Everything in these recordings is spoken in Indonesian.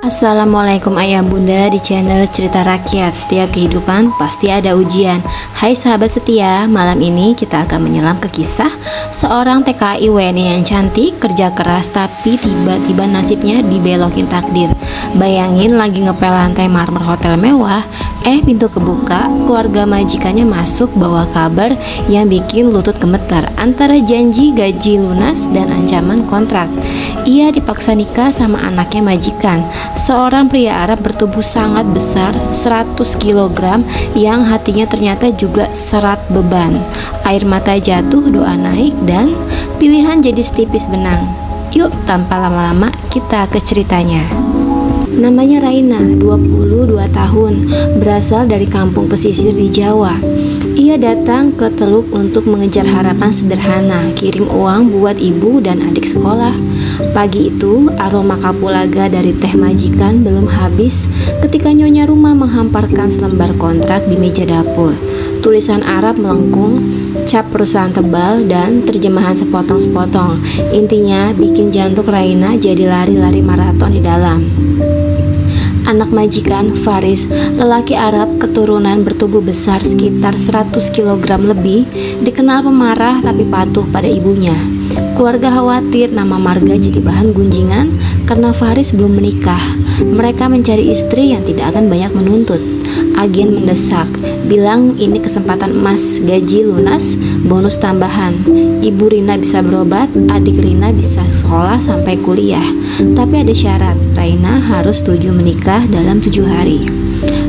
Assalamualaikum ayah bunda di channel Cerita Rakyat. Setiap kehidupan pasti ada ujian. Hai sahabat setia, malam ini kita akan menyelam ke kisah seorang TKI WNI yang cantik, kerja keras, tapi tiba-tiba nasibnya dibelokin takdir. Bayangin lagi ngepel lantai marmer hotel mewah, pintu kebuka, keluarga majikannya masuk bawa kabar yang bikin lutut gemetar antara janji gaji lunas dan ancaman kontrak. Ia dipaksa nikah sama anaknya majikan, seorang pria Arab bertubuh sangat besar, 100 kg, yang hatinya ternyata juga serat beban. Air mata jatuh, doa naik, dan pilihan jadi setipis benang. Yuk, tanpa lama-lama kita ke ceritanya. Namanya Raina, 22 tahun, berasal dari kampung pesisir di Jawa. Ia datang ke Teluk untuk mengejar harapan sederhana, kirim uang buat ibu dan adik sekolah. Pagi itu, aroma kapulaga dari teh majikan belum habis ketika nyonya rumah menghamparkan selembar kontrak di meja dapur. Tulisan Arab melengkung, cap perusahaan tebal, dan terjemahan sepotong-sepotong. Intinya, bikin jantung Raina jadi lari-lari maraton di dalam. Anak majikan, Faris, lelaki Arab keturunan bertubuh besar sekitar 100 kg lebih, dikenal pemarah tapi patuh pada ibunya. Keluarga khawatir nama marga jadi bahan gunjingan karena Faris belum menikah. Mereka mencari istri yang tidak akan banyak menuntut. Agen mendesak, bilang ini kesempatan emas, gaji lunas, bonus tambahan. Ibu Rina bisa berobat, adik Rina bisa sekolah sampai kuliah. Tapi ada syarat, Raina harus setuju menikah dalam 7 hari.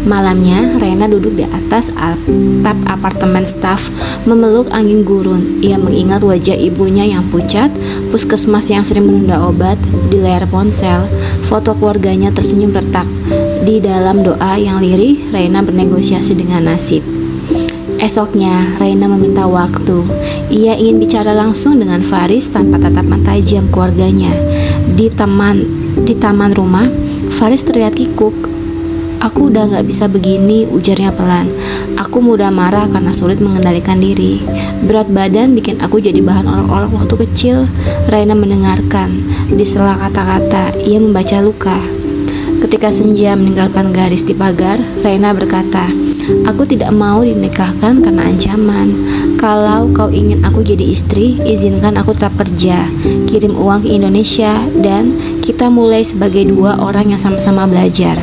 Malamnya, Raina duduk di atas atap apartemen staf, memeluk angin gurun. Ia mengingat wajah ibunya yang pucat, puskesmas yang sering menunda obat, di layar ponsel, foto keluarganya tersenyum retak. Di dalam doa yang lirih, Raina bernegosiasi dengan nasib. Esoknya, Raina meminta waktu. Ia ingin bicara langsung dengan Faris tanpa tatapan tajam keluarganya. Di taman rumah, Faris terlihat kikuk. "Aku udah gak bisa begini," ujarnya pelan. "Aku mudah marah karena sulit mengendalikan diri. Berat badan bikin aku jadi bahan olok-olok waktu kecil." Raina mendengarkan. Di sela kata-kata, ia membaca luka. Ketika senja meninggalkan garis di pagar, Raina berkata, "Aku tidak mau dinikahkan karena ancaman. Kalau kau ingin aku jadi istri, izinkan aku tetap kerja, kirim uang ke Indonesia, dan kita mulai sebagai dua orang yang sama-sama belajar."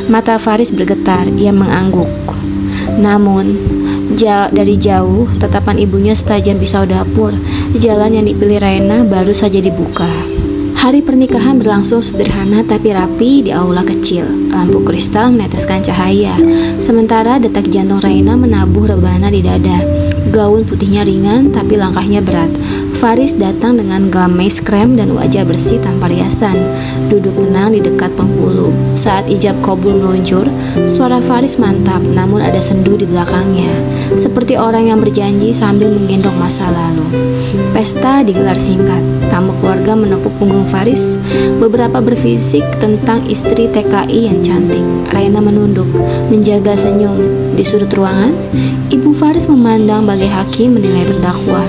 Mata Faris bergetar, ia mengangguk. Namun, dari jauh, tatapan ibunya setajam pisau dapur. Jalan yang dipilih Raina baru saja dibuka. Hari pernikahan berlangsung sederhana tapi rapi di aula kecil. Lampu kristal meneteskan cahaya, sementara detak jantung Raina menabuh rebana di dada. Gaun putihnya ringan tapi langkahnya berat. Faris datang dengan gamis krem dan wajah bersih tanpa riasan. Duduk tenang di dekat penghulu. Saat ijab kabul meluncur, suara Faris mantap, namun ada sendu di belakangnya, seperti orang yang berjanji sambil menggendong masa lalu. Pesta digelar singkat. Tamu keluarga menepuk punggung Faris. Beberapa berbisik tentang istri TKI yang cantik. Raina menunduk, menjaga senyum. Di sudut ruangan, ibu Faris memandang bagai hakim menilai terdakwa.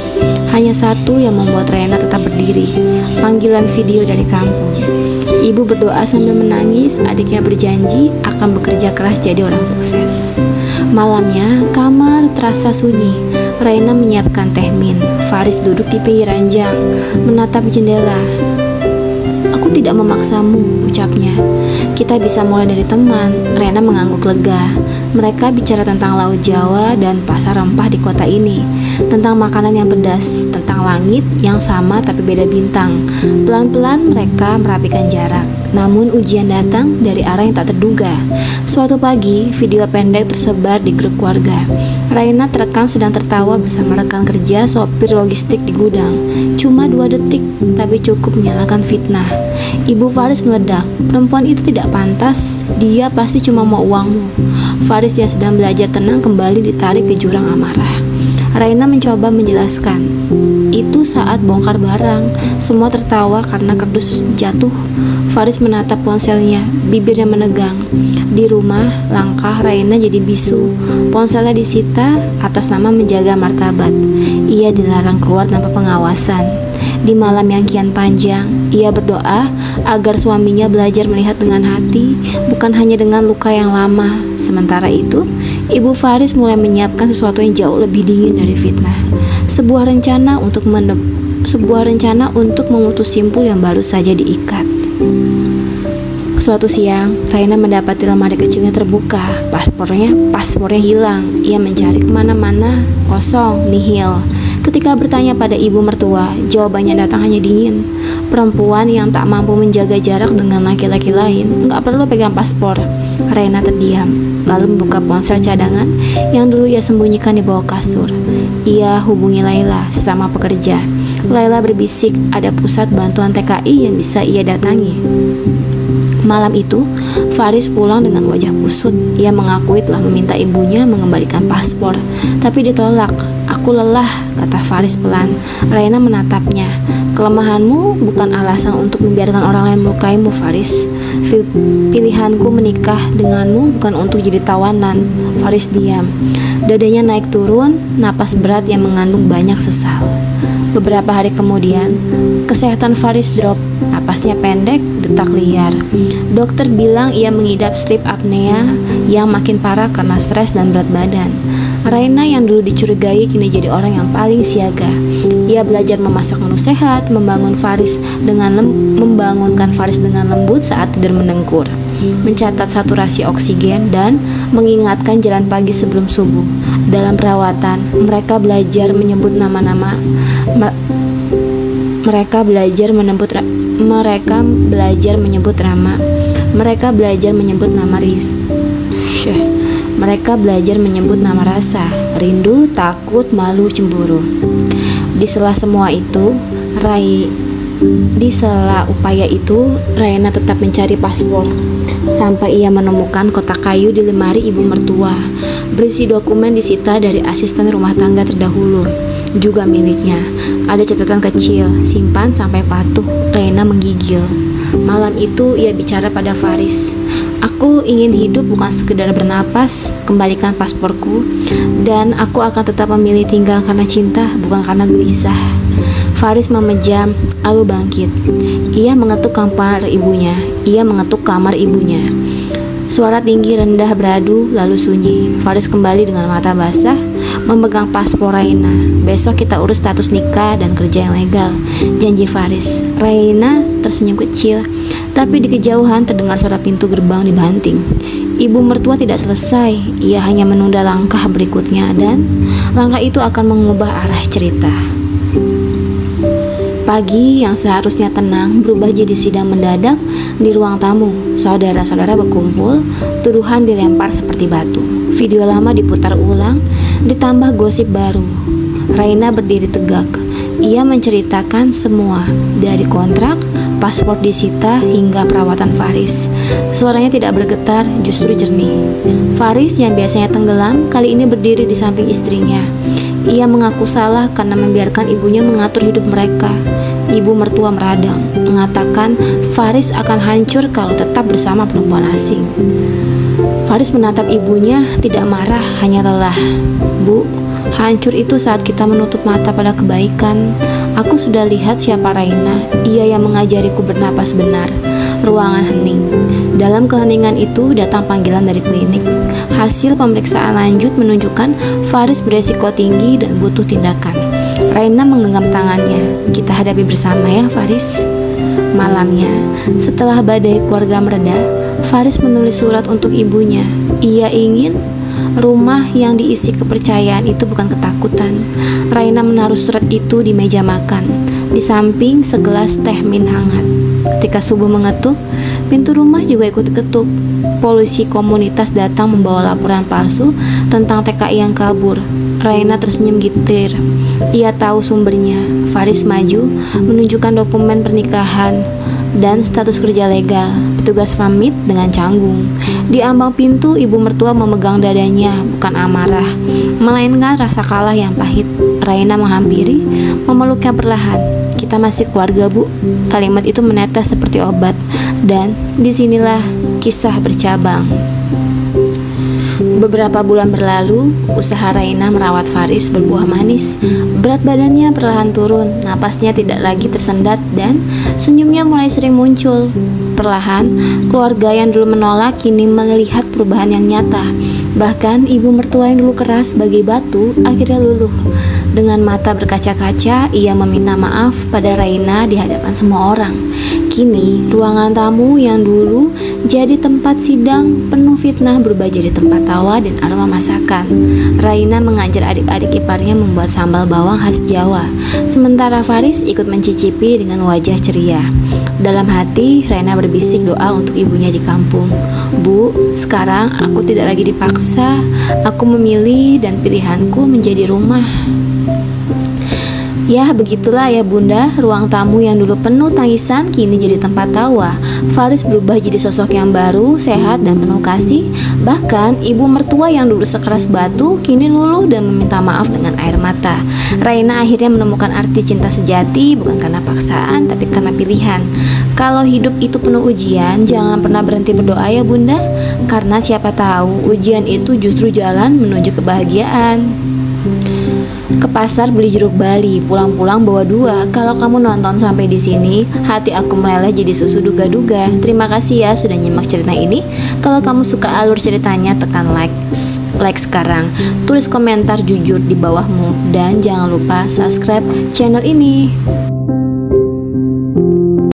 Hanya satu yang membuat Raina tetap berdiri, panggilan video dari kampung. Ibu berdoa sambil menangis, adiknya berjanji akan bekerja keras jadi orang sukses. Malamnya, kamar terasa sunyi. Raina menyiapkan teh min. Faris duduk di pinggir ranjang, menatap jendela. "Aku tidak memaksamu," ucapnya. "Kita bisa mulai dari teman." Raina mengangguk lega. Mereka bicara tentang laut Jawa dan pasar rempah di kota ini, tentang makanan yang pedas, tentang langit yang sama tapi beda bintang. Pelan-pelan mereka merapikan jarak. Namun ujian datang dari arah yang tak terduga. Suatu pagi, video pendek tersebar di grup keluarga. Raina terekam sedang tertawa bersama rekan kerja sopir logistik di gudang. Cuma 2 detik, tapi cukup menyalakan fitnah. Ibu Faris meledak. "Perempuan itu tidak pantas, dia pasti cuma mau uangmu." Faris yang sedang belajar tenang kembali ditarik ke jurang amarah. Raina mencoba menjelaskan. Itu saat bongkar barang. Semua tertawa karena kardus jatuh. Faris menatap ponselnya, bibirnya menegang. Di rumah, langkah Raina jadi bisu. Ponselnya disita atas nama menjaga martabat. Ia dilarang keluar tanpa pengawasan. Di malam yang kian panjang, ia berdoa agar suaminya belajar melihat dengan hati, bukan hanya dengan luka yang lama. Sementara itu, Ibu Faris mulai menyiapkan sesuatu yang jauh lebih dingin dari fitnah. Sebuah rencana untuk memutus simpul yang baru saja diikat. Suatu siang, Raina mendapati lemari kecilnya terbuka. Paspornya hilang. Ia mencari kemana-mana, kosong, nihil. Ketika bertanya pada ibu mertua, jawabannya datang hanya dingin. Perempuan yang tak mampu menjaga jarak dengan laki-laki lain nggak perlu pegang paspor. Raina terdiam, lalu membuka ponsel cadangan yang dulu ia sembunyikan di bawah kasur. Ia hubungi Laila, sesama pekerja. Laila berbisik ada pusat bantuan TKI yang bisa ia datangi. Malam itu, Faris pulang dengan wajah kusut. Ia mengakui telah meminta ibunya mengembalikan paspor, tapi ditolak. "Aku lelah," kata Faris pelan. Raina menatapnya. "Kelemahanmu bukan alasan untuk membiarkan orang lain melukaimu, Faris. Pilihanku menikah denganmu bukan untuk jadi tawanan." Faris diam. Dadanya naik turun, napas berat yang mengandung banyak sesal. Beberapa hari kemudian, kesehatan Faris drop. Napasnya pendek, detak liar. Dokter bilang ia mengidap sleep apnea yang makin parah karena stres dan berat badan. Raina yang dulu dicurigai kini jadi orang yang paling siaga. Ia belajar memasak menu sehat, membangunkan Faris dengan lembut saat tidur mendengkur, mencatat saturasi oksigen, dan mengingatkan jalan pagi sebelum subuh. Dalam perawatan, mereka belajar menyebut nama-nama. Mereka belajar menyebut nama rasa, rindu, takut, malu, cemburu. Di sela upaya itu, Raina tetap mencari paspor sampai ia menemukan kotak kayu di lemari ibu mertua, berisi dokumen disita dari asisten rumah tangga terdahulu, juga miliknya. Ada catatan kecil, simpan sampai patuh. Raina menggigil. Malam itu ia bicara pada Faris. "Aku ingin hidup bukan sekedar bernapas, kembalikan pasporku, dan aku akan tetap memilih tinggal karena cinta, bukan karena gelisah." Faris memejam, lalu bangkit. Ia mengetuk kamar ibunya. Suara tinggi rendah beradu, lalu sunyi. Faris kembali dengan mata basah, memegang paspor Raina. "Besok kita urus status nikah dan kerja yang legal," janji Faris. Raina tersenyum kecil, tapi di kejauhan terdengar suara pintu gerbang dibanting. Ibu mertua tidak selesai. Ia hanya menunda langkah berikutnya, dan langkah itu akan mengubah arah cerita. Pagi yang seharusnya tenang berubah jadi sidang mendadak di ruang tamu. Saudara-saudara berkumpul, tuduhan dilempar seperti batu. Video lama diputar ulang, ditambah gosip baru. Raina berdiri tegak. Ia menceritakan semua, dari kontrak, paspor disita, hingga perawatan Faris. Suaranya tidak bergetar, justru jernih. Faris yang biasanya tenggelam, kali ini berdiri di samping istrinya. Ia mengaku salah karena membiarkan ibunya mengatur hidup mereka. Ibu mertua meradang, mengatakan Faris akan hancur kalau tetap bersama perempuan asing. Faris menatap ibunya, tidak marah, hanya lelah. "Bu, hancur itu saat kita menutup mata pada kebaikan. Aku sudah lihat siapa Raina. Ia yang mengajariku bernapas benar." Ruangan hening. Dalam keheningan itu datang panggilan dari klinik. Hasil pemeriksaan lanjut menunjukkan Faris beresiko tinggi dan butuh tindakan. Raina menggenggam tangannya. "Kita hadapi bersama ya, Faris." Malamnya, setelah badai keluarga mereda, Faris menulis surat untuk ibunya. Ia ingin rumah yang diisi kepercayaan itu bukan ketakutan. Raina menaruh surat itu di meja makan, di samping segelas teh min hangat. Ketika subuh mengetuk, pintu rumah juga ikut diketuk. Polisi komunitas datang membawa laporan palsu tentang TKI yang kabur. Raina tersenyum getir. Ia tahu sumbernya. Faris maju, menunjukkan dokumen pernikahan dan status kerja legal. Petugas pamit dengan canggung. Di ambang pintu, ibu mertua memegang dadanya, bukan amarah, melainkan rasa kalah yang pahit. Raina menghampiri, memeluknya perlahan. "Kita masih keluarga, Bu." Kalimat itu menetes seperti obat, dan disinilah kisah bercabang. Beberapa bulan berlalu, usaha Raina merawat Faris berbuah manis. Berat badannya perlahan turun, napasnya tidak lagi tersendat, dan senyumnya mulai sering muncul. Perlahan, keluarga yang dulu menolak kini melihat perubahan yang nyata. Bahkan ibu mertua yang dulu keras sebagai batu akhirnya luluh. Dengan mata berkaca-kaca, ia meminta maaf pada Raina di hadapan semua orang. Kini, ruangan tamu yang dulu jadi tempat sidang penuh fitnah berubah jadi tempat tawa dan aroma masakan. Raina mengajar adik-adik iparnya membuat sambal bawang khas Jawa. Sementara Faris ikut mencicipi dengan wajah ceria. Dalam hati, Raina berbisik doa untuk ibunya di kampung. "Bu, sekarang aku tidak lagi dipaksa. Aku memilih dan pilihanku menjadi rumah." Ya, begitulah ya bunda, ruang tamu yang dulu penuh tangisan kini jadi tempat tawa. Faris berubah jadi sosok yang baru, sehat dan penuh kasih. Bahkan ibu mertua yang dulu sekeras batu kini luluh dan meminta maaf dengan air mata. Raina akhirnya menemukan arti cinta sejati bukan karena paksaan tapi karena pilihan. Kalau hidup itu penuh ujian, jangan pernah berhenti berdoa ya bunda, karena siapa tahu ujian itu justru jalan menuju kebahagiaan. Ke pasar beli jeruk Bali, pulang-pulang bawa 2. Kalau kamu nonton sampai di sini, hati aku meleleh jadi susu duga-duga. Terima kasih ya sudah nyimak cerita ini. Kalau kamu suka alur ceritanya, tekan like sekarang. Tulis komentar jujur di bawahmu dan jangan lupa subscribe channel ini.